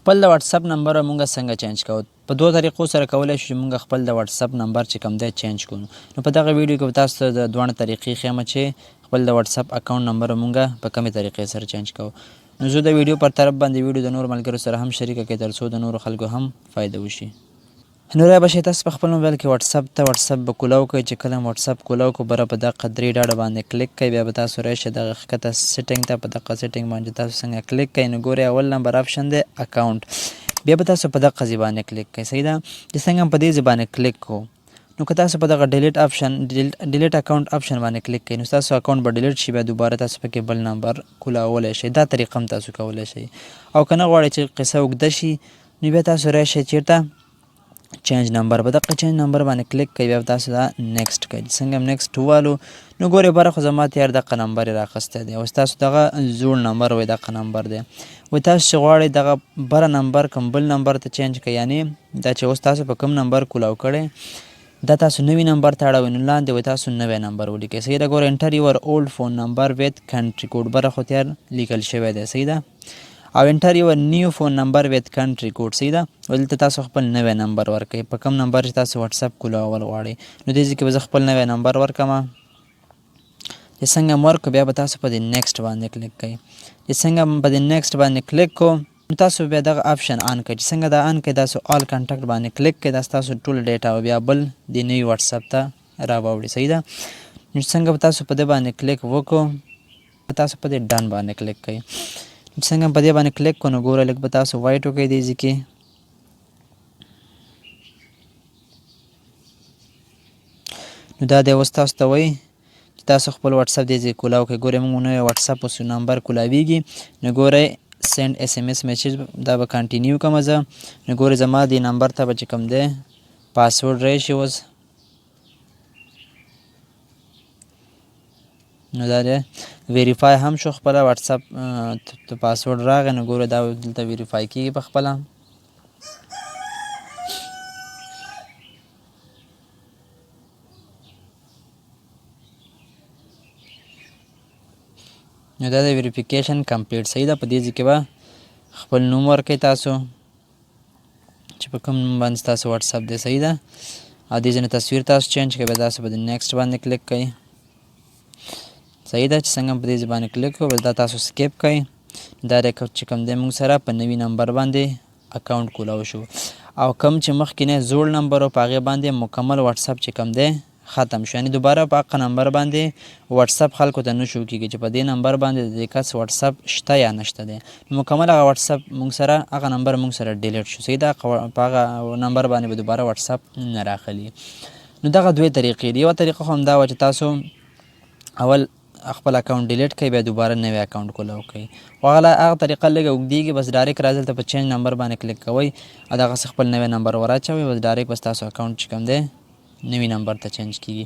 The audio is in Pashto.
خپل د واتس اپ نمبر مونږ څنګه چینج کوو؟ په دوه طریقو سره کولی شو چې مونږ خپل د واتس اپ نمبر چې کوم دی چینج کړو. نو په دغه ویډیو کې به تاسو ته د دواړه طریقې ښیم چې خپل د واتس اپ اکاونټ نمبر مونږ په کومې طریقې سره چینج کوو. نو زه د ویډیو پر طرف باندې ویډیو د نورو ملګرو سره هم شریکه کړئ تر څو د نورو خلکو هم فایده وشي. نو رای بشئ تاسو په خپل موبایل کې واتس اپ به کولاو کوئ. چې کله واتس اپ کولاو کو بره په دغه درې ډاډه باندې کلیک کوئ، بیا به تاسو راشئ دغه ښکته سیټینګ ته. په دغه سیټینګ باندې تاسو څنګه کلیک کوئ نو ګورئ اول نمبر آپشن دی اکاونټ، بیا به تاسو په دغه ځای باندې کلیک کوئ. صحیح ده؟ چې څنګه په دې ځای باندې کلیک کوو نو که تاسو په دغه ډیلیټ اکاونټ آپشن باندې کلیک کوئ نو تاسو اکاونټ به ډیلیټ شي، بیا دوباره تاسو پکې بل نمبر کولاولی شئ. دا طریقه هم تاسو کولی شئ. او که نه غواړئ چې قصه اوږده شي نو بیا تاسو راشئ چیرته چینج نمبر، په دغه چینج نمبر باندې کلیک کوئ، بیا تاسو دا نیکسټ کوئ. څنګه هم نیکسټ ووالو نو ګورئ بره خو زما تیار دغه نمبر یې رااخیستی دی، اوس تاسو دغه زوړ نمبر وایي دغه نمبر دی. وایي تاسو چې غواړئ دغه بره نمبر کوم بل نمبر ته چینج کړئ، یعنې دا چې اوس تاسو په کوم نمبر کولاو کړی دا تاسو نوي نمبر ته اړوئ نو لاندې وایي تاسو نوی نمبر ولیکئ. صحیح ده؟ ګورئ انټر یور اولډ فون نمبر ویت کنټري کوډ بره خو تیار لیکل شوی دی. صحیح ده؟ او انټر یور نیو فون نمبر ویت کنټري کوډ. صحیح ده؟ دلته تاسو خپل نوی نمبر ورکئ په کوم نمبر چې تاسو واتس اپ کولاول غواړئ. نو دې ځای کې به زه خپل نوی نمبر ورکړم. چې څنګه هم ورکړو بیا به تاسو په دې نیکسټ باندې کلیک کوئ. چې څنګه هم په دې نیکسټ باندې کلیک کړو نو تاسو بیا دغه آپشن آن کړئ. چې څنګه دا آن کړئ تاسو آل کانټیکټ باندې کلیک کړئ، دا ستاسو ټول ډیټا او بیا بل د نوي واتس اپ ته راوړي. صحیح ده؟ نو څنګه به تاسو په دې باندې کلیک وکړو تاسو په دې ډن باندې کلیک کوئ. څنګه په دې باندې کلیک کړو نو ګورئ لږ به تاسو وایټ وکړئ دې ځای کې. نو دا دی اوس تاسو ته وایي چې تاسو خپل واتس اپ دې ځای کولاو کړئ. ګورئ موږ نوی واتس اپ اوس نمبر کولاویږي نو ګورئ سینډ اس ام اس میسیج دا به کنټینیو کوم زه. نو ګورئ زما دې نمبر ته به چې کوم دی پاسورډ راشي اوس. نو دا دی ویریفای هم شو خپله واتس اپ ته پاسورډ راغی نو ګورئ دا دلته ویریفای کېږي په خپله. نو دا د ویریفیکیشن کمپلیټ. صحیح ده؟ په دې ځای کې به خپل نوم ورکئ تاسو چې په کوم نوم باندې ستاسو واتس اپ دی. صحیح ده؟ او دې ځای نه تصویر تاسو چینج کړئ، بیا تاسو په نیکسټ باندې کلیک کوئ. صحیح ده؟ چې څنګه په دې ځای باندې کلیک کړو بیا دا تاسو سکیپ کوئ. دا دی چې کوم دی موږ سره په نوي نمبر باندې اکاونټ کولاو شو. او کوم چې مخکینی زوړ نمبر و په هغې باندې مکمل واتس اپ چې کوم دی ختم شو، یعنې دوباره په هغه نمبر باندې واتس اپ خلکو ته نه شو کېږي چې په دې نمبر باندې د دې کس واتس اپ شته یا نشته دی. مکمل هغه واتس اپ موږ سره هغه نمبر موږ سره ډیلیټ شو. صحیح ده؟ په هغه نمبر باندې به دوباره واتس اپ نه راخلي. نو دغه دوې طریقې دي. یوه طریقه خو همدا وه چې تاسو اول خپل اکاونټ ډیلیټ کړئ بیا دوباره نوی اکاونټ کولاو کوئ. خو هغه طریقه لږه اوږدېږي، بس ډایرکټ راځئ دلته په چینج نمبر باندې کلیک کوئ او دغسې خپل نوی نمبر ور اچوئ، بس ډایرکټ بس ستاسو اکاونټ چې کوم دی نوي نمبر ته چینج کېږي.